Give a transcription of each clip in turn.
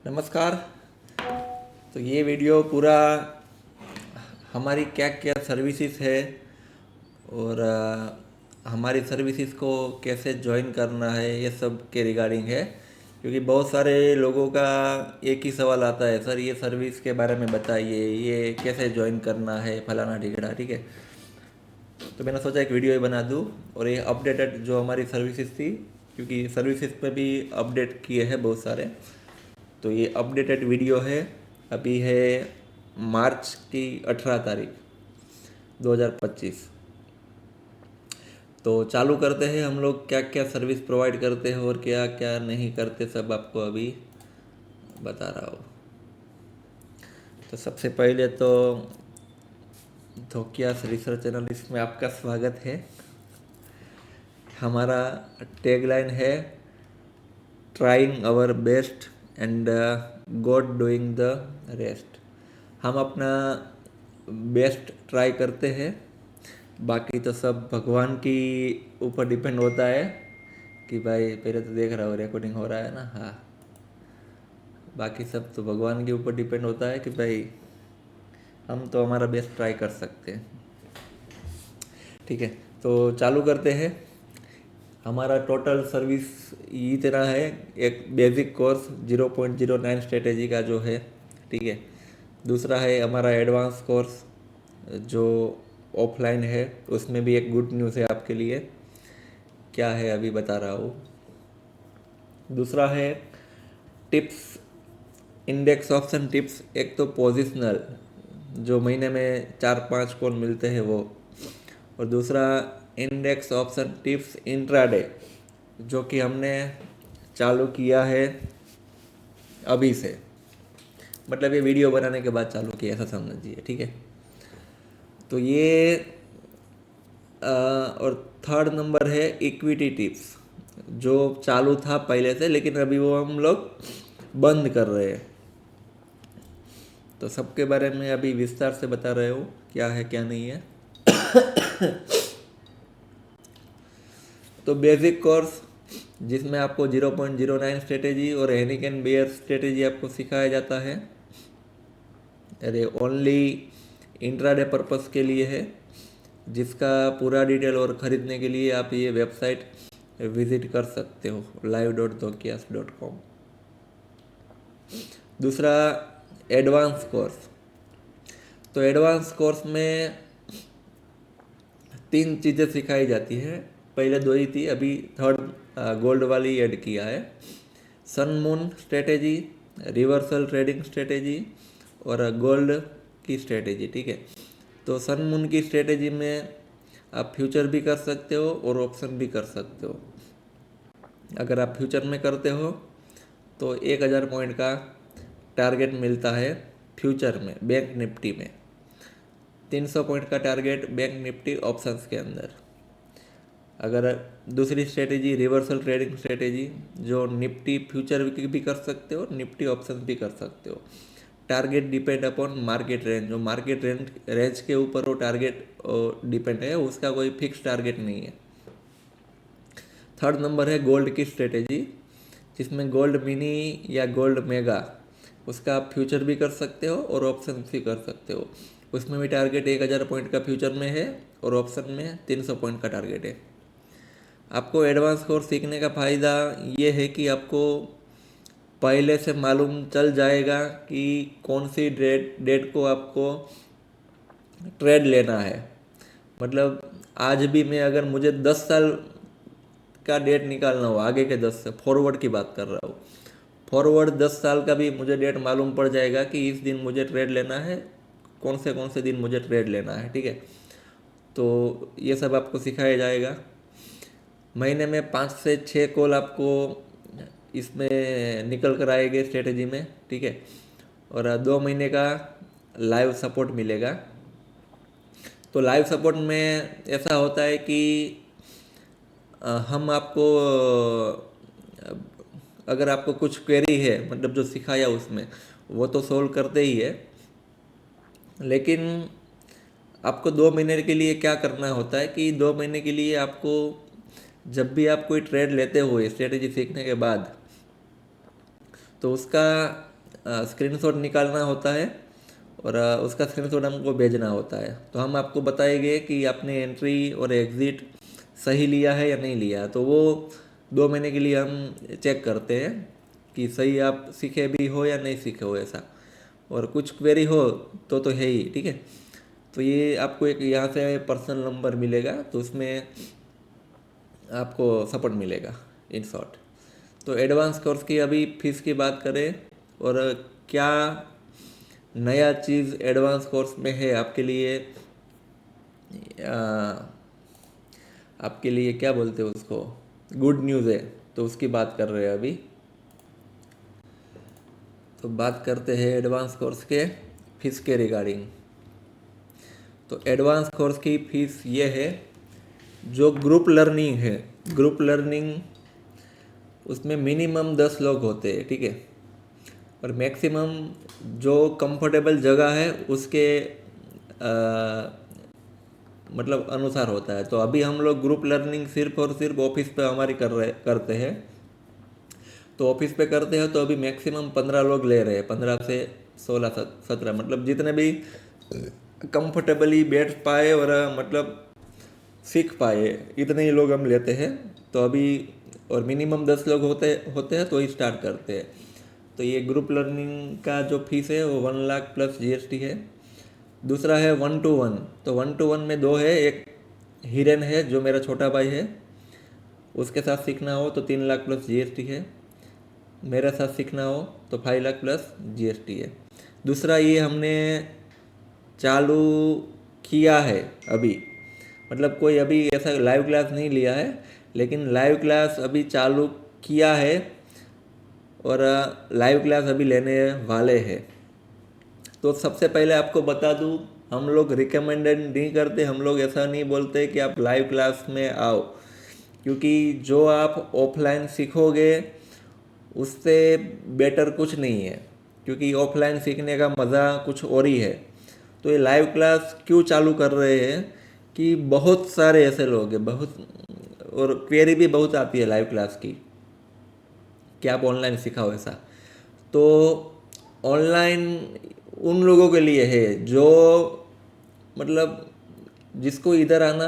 नमस्कार। तो ये वीडियो पूरा हमारी क्या क्या सर्विसेज है और हमारी सर्विसेज को कैसे ज्वाइन करना है ये सब के रिगार्डिंग है, क्योंकि बहुत सारे लोगों का एक ही सवाल आता है, सर ये सर्विस के बारे में बताइए, ये कैसे ज्वाइन करना है, फलाना ढिगड़ा। ठीक है, तो मैंने सोचा एक वीडियो ही बना दूँ और ये अपडेटेड जो हमारी सर्विसेज थी, क्योंकि सर्विसेज पे भी अपडेट किए हैं बहुत सारे, तो ये अपडेटेड वीडियो है। अभी है मार्च की 18 तारीख 2025। तो चालू करते हैं हम लोग क्या क्या सर्विस प्रोवाइड करते हैं और क्या क्या नहीं करते, सब आपको अभी बता रहा हूँ। तो सबसे पहले तो धोकियास रिसर्च एनालिस्ट में आपका स्वागत है। हमारा टैगलाइन है trying our best and God doing the rest. हम अपना बेस्ट ट्राई करते हैं, बाकी तो सब भगवान की ऊपर डिपेंड होता है कि भाई, पहले तो देख रहा हो रिकॉर्डिंग हो रहा है ना। हाँ, बाकी सब तो भगवान के ऊपर डिपेंड होता है कि भाई हम तो हमारा बेस्ट ट्राई कर सकते हैं। ठीक है, तो चालू करते हैं। हमारा टोटल सर्विस इतना है, एक बेसिक कोर्स 0.09 स्ट्रेटेजी का जो है, ठीक है। दूसरा है हमारा एडवांस कोर्स जो ऑफलाइन है, उसमें भी एक गुड न्यूज़ है आपके लिए। क्या है अभी बता रहा हूँ। दूसरा है टिप्स, इंडेक्स ऑप्शन टिप्स। एक तो पोजिशनल जो महीने में 4-5 कॉल मिलते हैं वो, और दूसरा इंडेक्स ऑप्शन टिप्स इंट्राडे जो कि हमने चालू किया है अभी से, मतलब ये वीडियो बनाने के बाद चालू किया, ऐसा समझिए। ठीक है, तो ये और थर्ड नंबर है इक्विटी टिप्स जो चालू था पहले से, लेकिन अभी वो हम लोग बंद कर रहे हैं। तो सबके बारे में अभी विस्तार से बता रहे हो क्या है क्या नहीं है। तो बेसिक कोर्स जिसमें आपको 0.09 स्ट्रेटेजी और हेनिकन बेयर स्ट्रेटेजी आपको सिखाया जाता है, अरे ओनली इंट्राडे पर्पस के लिए है, जिसका पूरा डिटेल और ख़रीदने के लिए आप ये वेबसाइट विज़िट कर सकते हो live.dhokias.com। दूसरा एडवांस कोर्स। तो एडवांस कोर्स में 3 चीज़ें सिखाई जाती है, पहले 2 ही थी, अभी थर्ड गोल्ड वाली ऐड किया है। Sun moon strategy, reversal trading strategy और गोल्ड की स्ट्रेटेजी। ठीक है, तो सन मून की स्ट्रेटेजी में आप फ्यूचर भी कर सकते हो और ऑप्शन भी कर सकते हो। अगर आप फ्यूचर में करते हो तो 1000 पॉइंट का टारगेट मिलता है फ्यूचर में, बैंक निफ्टी में 300 पॉइंट का टारगेट बैंक निफ्टी ऑप्शंस के अंदर। अगर दूसरी स्ट्रेटेजी रिवर्सल ट्रेडिंग स्ट्रेटेजी जो निफ्टी फ्यूचर भी कर सकते हो, निफ्टी ऑप्शंस भी कर सकते हो। Target depend upon market range, जो मार्केट रेंज के ऊपर वो टारगेट डिपेंड है, उसका कोई फिक्स टारगेट नहीं है। थर्ड नंबर है गोल्ड की स्ट्रेटेजी, जिसमें गोल्ड मिनी या गोल्ड मेगा, उसका आप फ्यूचर भी कर सकते हो और ऑप्शन भी कर सकते हो। उसमें भी टारगेट 1000 पॉइंट का फ्यूचर में है और ऑप्शन में 300 पॉइंट का टारगेट है। आपको एडवांस कोर्स सीखने का फ़ायदा ये है कि आपको पहले से मालूम चल जाएगा कि कौन सी डेट को आपको ट्रेड लेना है। मतलब आज भी मैं, अगर मुझे 10 साल का डेट निकालना हो, आगे के 10 से फॉरवर्ड की बात कर रहा हूँ, फॉरवर्ड 10 साल का भी मुझे डेट मालूम पड़ जाएगा कि इस दिन मुझे ट्रेड लेना है, कौन से दिन मुझे ट्रेड लेना है। ठीक है, तो ये सब आपको सिखाया जाएगा। महीने में 5 से 6 कॉल आपको इसमें निकल कर आएंगे स्ट्रेटेजी में। ठीक है, और 2 महीने का लाइव सपोर्ट मिलेगा। तो लाइव सपोर्ट में ऐसा होता है कि हम आपको अगर आपको कुछ क्वेरी है, मतलब जो सिखाया उसमें वो तो सोल्व करते ही है, लेकिन आपको 2 महीने के लिए क्या करना होता है कि 2 महीने के लिए आपको, जब भी आप कोई ट्रेड लेते हो स्ट्रेटेजी सीखने के बाद, तो उसका स्क्रीनशॉट निकालना होता है और उसका स्क्रीनशॉट हमको भेजना होता है। तो हम आपको बताएंगे कि आपने एंट्री और एग्ज़िट सही लिया है या नहीं लिया। तो वो 2 महीने के लिए हम चेक करते हैं कि सही आप सीखे भी हो या नहीं सीखे हो ऐसा। और कुछ क्वेरी हो तो है ही, ठीक है। तो ये आपको एक यहाँ से पर्सनल नंबर मिलेगा, तो उसमें आपको सपोर्ट मिलेगा इन शॉर्ट। तो एडवांस कोर्स की अभी फीस की बात करें और क्या नया चीज़ एडवांस कोर्स में है आपके लिए, आपके लिए क्या बोलते हैं उसको, गुड न्यूज़ है, तो उसकी बात कर रहे हैं अभी। तो बात करते हैं एडवांस कोर्स के फीस के रिगार्डिंग। तो एडवांस कोर्स की फीस ये है, जो ग्रुप लर्निंग है, ग्रुप लर्निंग उसमें मिनिमम 10 लोग होते हैं, ठीक है। और मैक्सिमम जो कंफर्टेबल जगह है उसके मतलब अनुसार होता है। तो अभी हम लोग ग्रुप लर्निंग सिर्फ और सिर्फ ऑफिस पे हमारी करते हैं। तो ऑफिस पे करते हैं तो अभी मैक्सिमम 15 लोग ले रहे हैं, 15 से 16 17, मतलब जितने भी कंफर्टेबली बैठ पाए और मतलब सीख पाए इतने ही लोग हम लेते हैं। तो अभी और मिनिमम 10 लोग होते होते हैं तो ही स्टार्ट करते हैं। तो ये ग्रुप लर्निंग का जो फीस है वो 1 लाख प्लस जीएसटी है। दूसरा है 1-to-1। तो 1-to-1 में दो है, एक हिरन है जो मेरा छोटा भाई है, उसके साथ सीखना हो तो 3 लाख प्लस जीएसटी है। मेरे साथ सीखना हो तो 5 लाख प्लस जीएसटी है। दूसरा ये हमने चालू किया है अभी, मतलब कोई अभी ऐसा लाइव क्लास नहीं लिया है, लेकिन लाइव क्लास अभी चालू किया है और लाइव क्लास अभी लेने वाले हैं। तो सबसे पहले आपको बता दूं, हम लोग रिकमेंडेड नहीं करते, हम लोग ऐसा नहीं बोलते कि आप लाइव क्लास में आओ, क्योंकि जो आप ऑफलाइन सीखोगे उससे बेटर कुछ नहीं है, क्योंकि ऑफलाइन सीखने का मज़ा कुछ और ही है। तो ये लाइव क्लास क्यों चालू कर रहे हैं कि बहुत सारे ऐसे लोग हैं, बहुत, और क्वेरी भी बहुत आती है लाइव क्लास की कि आप ऑनलाइन सिखाओ ऐसा। तो ऑनलाइन उन लोगों के लिए है जो मतलब जिसको इधर आना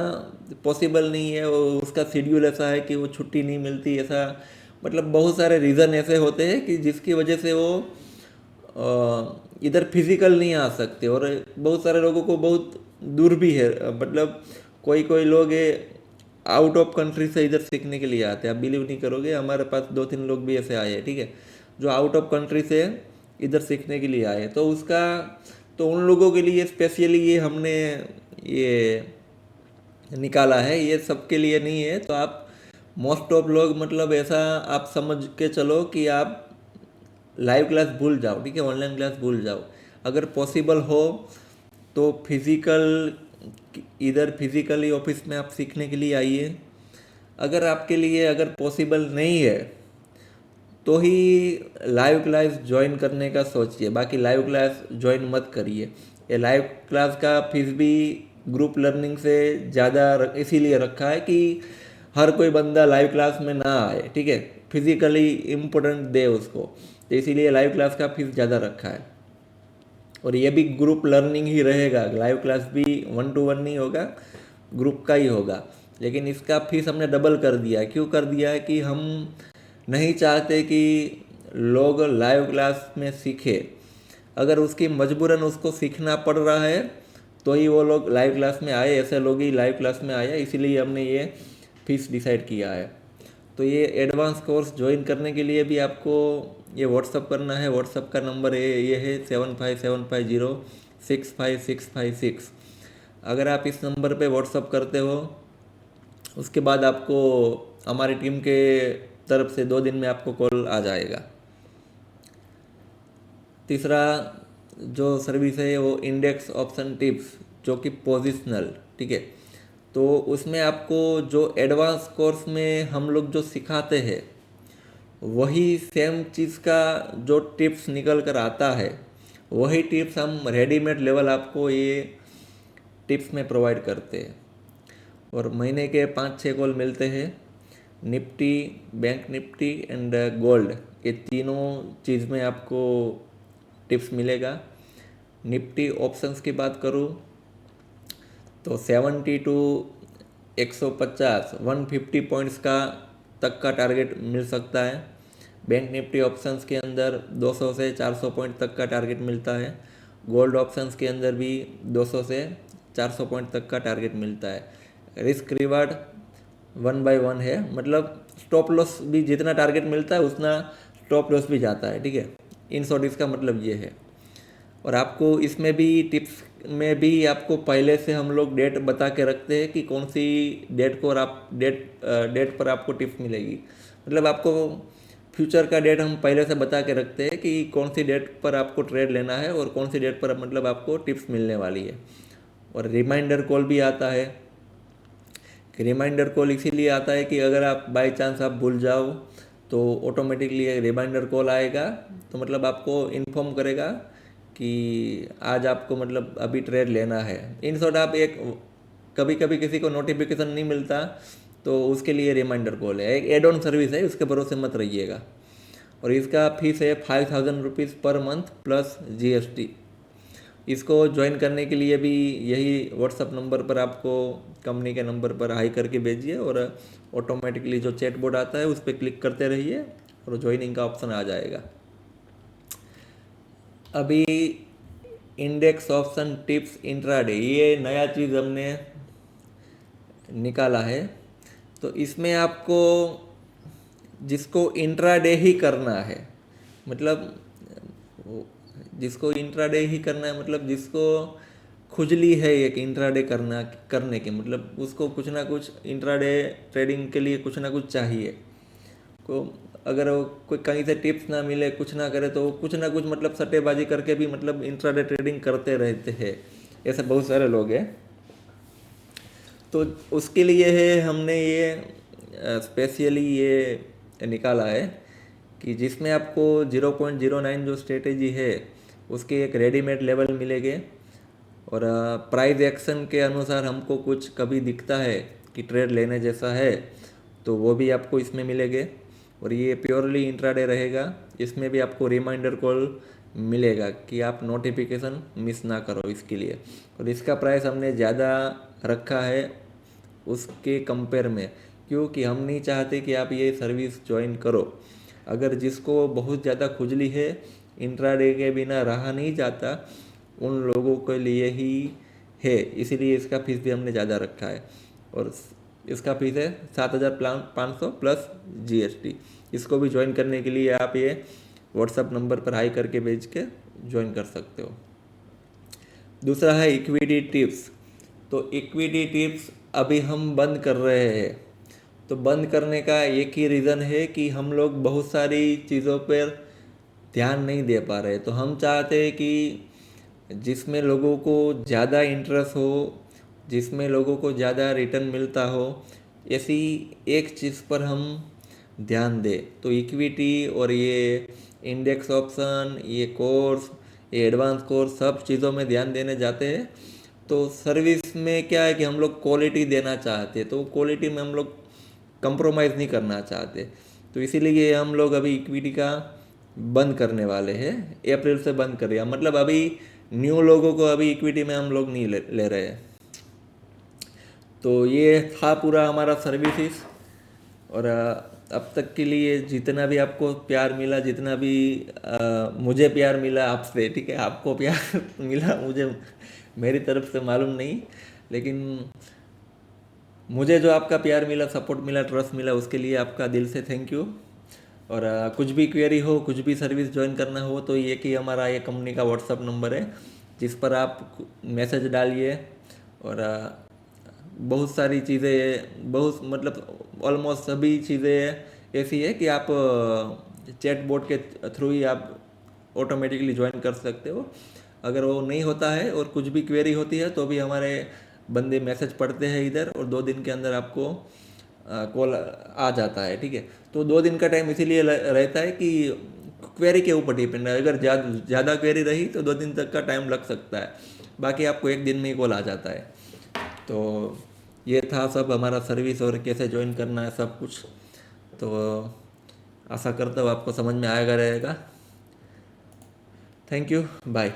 पॉसिबल नहीं है, वो उसका शेड्यूल ऐसा है कि वो छुट्टी नहीं मिलती, ऐसा मतलब बहुत सारे रीज़न ऐसे होते हैं कि जिसकी वजह से वो इधर फिजिकल नहीं आ सकते। और बहुत सारे लोगों को बहुत दूर भी है, मतलब कोई कोई लोग आउट ऑफ कंट्री से इधर सीखने के लिए आते हैं। आप बिलीव नहीं करोगे, हमारे पास 2-3 लोग भी ऐसे आए हैं, ठीक है, जो आउट ऑफ कंट्री से इधर सीखने के लिए आए। तो उसका तो उन लोगों के लिए स्पेशली ये हमने ये निकाला है, ये सबके लिए नहीं है। तो आप मोस्ट ऑफ लोग मतलब ऐसा आप समझ के चलो कि आप लाइव क्लास भूल जाओ, ठीक है, ऑनलाइन क्लास भूल जाओ। अगर पॉसिबल हो तो फिज़िकल, इधर फिज़िकली ऑफिस में आप सीखने के लिए आइए। अगर आपके लिए अगर पॉसिबल नहीं है तो ही लाइव क्लास ज्वाइन करने का सोचिए, बाकी लाइव क्लास ज्वाइन मत करिए। ये लाइव क्लास का फीस भी ग्रुप लर्निंग से ज़्यादा इसीलिए रखा है कि हर कोई बंदा लाइव क्लास में ना आए, ठीक है, फिजिकली इम्पोर्टेंट दे उसको। तो इसीलिए लाइव क्लास का फीस ज़्यादा रखा है। और ये भी ग्रुप लर्निंग ही रहेगा, लाइव क्लास भी 1-to-1 नहीं होगा, ग्रुप का ही होगा। लेकिन इसका फीस हमने डबल कर दिया है। क्यों कर दिया है कि हम नहीं चाहते कि लोग लाइव क्लास में सीखे, अगर उसकी मजबूरन उसको सीखना पड़ रहा है तो ही वो लोग लाइव क्लास में आए, ऐसे लोग ही लाइव क्लास में आए, इसीलिए हमने ये फीस डिसाइड किया है। तो ये एडवांस कोर्स ज्वाइन करने के लिए भी आपको ये व्हाट्सअप करना है। व्हाट्सअप का नंबर ये है 7575065656। अगर आप इस नंबर पे व्हाट्सअप करते हो, उसके बाद आपको हमारी टीम के तरफ से 2 दिन में आपको कॉल आ जाएगा। तीसरा जो सर्विस है वो इंडेक्स ऑप्शन टिप्स, जो कि पोजिशनल, ठीक है। तो उसमें आपको जो एडवांस कोर्स में हम लोग जो सिखाते हैं वही सेम चीज़ का जो टिप्स निकल कर आता है, वही टिप्स हम रेडीमेड लेवल आपको ये टिप्स में प्रोवाइड करते हैं। और महीने के 5-6 कॉल मिलते हैं। Nifty, bank Nifty and gold, ये तीनों चीज़ में आपको टिप्स मिलेगा। निफ्टी ऑप्शंस की बात करूँ तो 70 टू 150 150 पॉइंट्स का तक का टारगेट मिल सकता है। बैंक निफ्टी ऑप्शंस के अंदर 200 से 400 पॉइंट तक का टारगेट मिलता है। गोल्ड ऑप्शंस के अंदर भी 200 से 400 पॉइंट तक का टारगेट मिलता है। रिस्क रिवार्ड 1/1 है, मतलब स्टॉप लॉस भी जितना टारगेट मिलता है उतना स्टॉप लॉस भी जाता है, ठीक है। इन शॉर्ट इसका मतलब ये है। और आपको इसमें भी टिप्स में भी आपको पहले से हम लोग डेट बता के रखते हैं कि कौन सी डेट को और आप डेट पर आपको टिप्स मिलेगी। मतलब आपको फ्यूचर का डेट हम पहले से बता के रखते हैं कि कौन सी डेट पर आपको ट्रेड लेना है और कौन सी डेट पर मतलब आपको टिप्स मिलने वाली है। और रिमाइंडर कॉल भी आता है। रिमाइंडर कॉल इसीलिए आता है कि अगर आप बाय चांस आप भूल जाओ तो ऑटोमेटिकली एक रिमाइंडर कॉल आएगा, तो मतलब आपको इन्फॉर्म करेगा कि आज आपको मतलब अभी ट्रेड लेना है। इन शॉर्ट आप एक कभी कभी किसी को नोटिफिकेशन नहीं मिलता तो उसके लिए रिमाइंडर कॉल है, एक एड ऑन सर्विस है, उसके भरोसे मत रहिएगा। और इसका फीस है 5000 rupees per month plus GST। इसको ज्वाइन करने के लिए भी यही व्हाट्सअप नंबर पर आपको कंपनी के नंबर पर हाई करके भेजिए और ऑटोमेटिकली जो चैट बोर्ड आता है उस पर क्लिक करते रहिए और ज्वाइनिंग का ऑप्शन आ जाएगा। अभी इंडेक्स ऑप्शन टिप्स इंट्राडे, ये नया चीज़ हमने निकाला है। तो इसमें आपको जिसको इंट्राडे ही करना है, मतलब जिसको इंट्राडे ही करना है, मतलब जिसको खुजली है एक इंट्राडे करने की, मतलब उसको कुछ ना कुछ इंट्राडे ट्रेडिंग के लिए कुछ ना कुछ चाहिए को। अगर वो कोई कहीं से टिप्स ना मिले, कुछ ना करे, तो कुछ ना कुछ मतलब सट्टेबाजी करके भी मतलब इंट्राडे ट्रेडिंग करते रहते हैं। ऐसे बहुत सारे लोग हैं। तो उसके लिए है हमने ये स्पेशली ये निकाला है कि जिसमें आपको 0.09 जो स्ट्रेटेजी है उसके एक रेडीमेड लेवल मिलेंगे। और प्राइस एक्शन के अनुसार हमको कुछ कभी दिखता है कि ट्रेड लेने जैसा है तो वो भी आपको इसमें मिलेंगे। और ये प्योरली इंट्राडे रहेगा। इसमें भी आपको रिमाइंडर कॉल मिलेगा कि आप नोटिफिकेशन मिस ना करो इसके लिए। और इसका प्राइस हमने ज़्यादा रखा है उसके कंपेयर में, क्योंकि हम नहीं चाहते कि आप ये सर्विस ज्वाइन करो। अगर जिसको बहुत ज़्यादा खुजली है, इंट्राडे के बिना रहा नहीं जाता, उन लोगों के लिए ही है, इसीलिए इसका फीस भी हमने ज़्यादा रखा है। और इसका फीस है 7500 प्लस GST। इसको भी ज्वाइन करने के लिए आप ये व्हाट्सअप नंबर पर हाई करके भेज के ज्वाइन कर सकते हो। दूसरा है इक्विटी टिप्स। तो इक्विटी टिप्स अभी हम बंद कर रहे हैं। तो बंद करने का एक ही रीज़न है कि हम लोग बहुत सारी चीज़ों पर ध्यान नहीं दे पा रहे। तो हम चाहते हैं कि जिसमें लोगों को ज़्यादा इंटरेस्ट हो, जिसमें लोगों को ज़्यादा रिटर्न मिलता हो, ऐसी एक चीज़ पर हम ध्यान दें। तो इक्विटी और ये इंडेक्स ऑप्शन, ये कोर्स, ये एडवांस कोर्स, सब चीज़ों में ध्यान देने जाते हैं। तो सर्विस में क्या है कि हम लोग क्वालिटी देना चाहते हैं, तो क्वालिटी में हम लोग कंप्रोमाइज़ नहीं करना चाहते। तो इसीलिए हम लोग अभी इक्विटी का बंद करने वाले हैं। अप्रैल से बंद कर रहे हैं, मतलब अभी न्यू लोगों को अभी इक्विटी में हम लोग नहीं ले रहे हैं। तो ये था पूरा हमारा सर्विसेज। और अब तक के लिए जितना भी आपको प्यार मिला, जितना भी मुझे प्यार मिला आपसे, ठीक है, आपको प्यार मिला मुझे मेरी तरफ से मालूम नहीं, लेकिन मुझे जो आपका प्यार मिला, सपोर्ट मिला, ट्रस्ट मिला, उसके लिए आपका दिल से थैंक यू। और कुछ भी क्वेरी हो, कुछ भी सर्विस ज्वाइन करना हो तो ये कि हमारा ये कंपनी का व्हाट्सअप नंबर है जिस पर आप मैसेज डालिए। और बहुत सारी चीज़ें, बहुत मतलब ऑलमोस्ट सभी चीज़ें ऐसी है कि आप चैट बोर्ड के थ्रू ही आप ऑटोमेटिकली ज्वाइन कर सकते हो। अगर वो नहीं होता है और कुछ भी क्वेरी होती है तो भी हमारे बंदे मैसेज पढ़ते हैं इधर, और 2 दिन के अंदर आपको कॉल आ जाता है, ठीक है। तो 2 दिन का टाइम इसीलिए रहता है कि क्वेरी के ऊपर डिपेंड है। अगर ज़्यादा क्वेरी रही तो 2 दिन तक का टाइम लग सकता है, बाकी आपको 1 दिन में ही कॉल आ जाता है। तो ये था सब हमारा सर्विस और कैसे ज्वाइन करना है सब कुछ। तो आशा करता हूँ आपको समझ में आएगा रहेगा। Thank you, bye.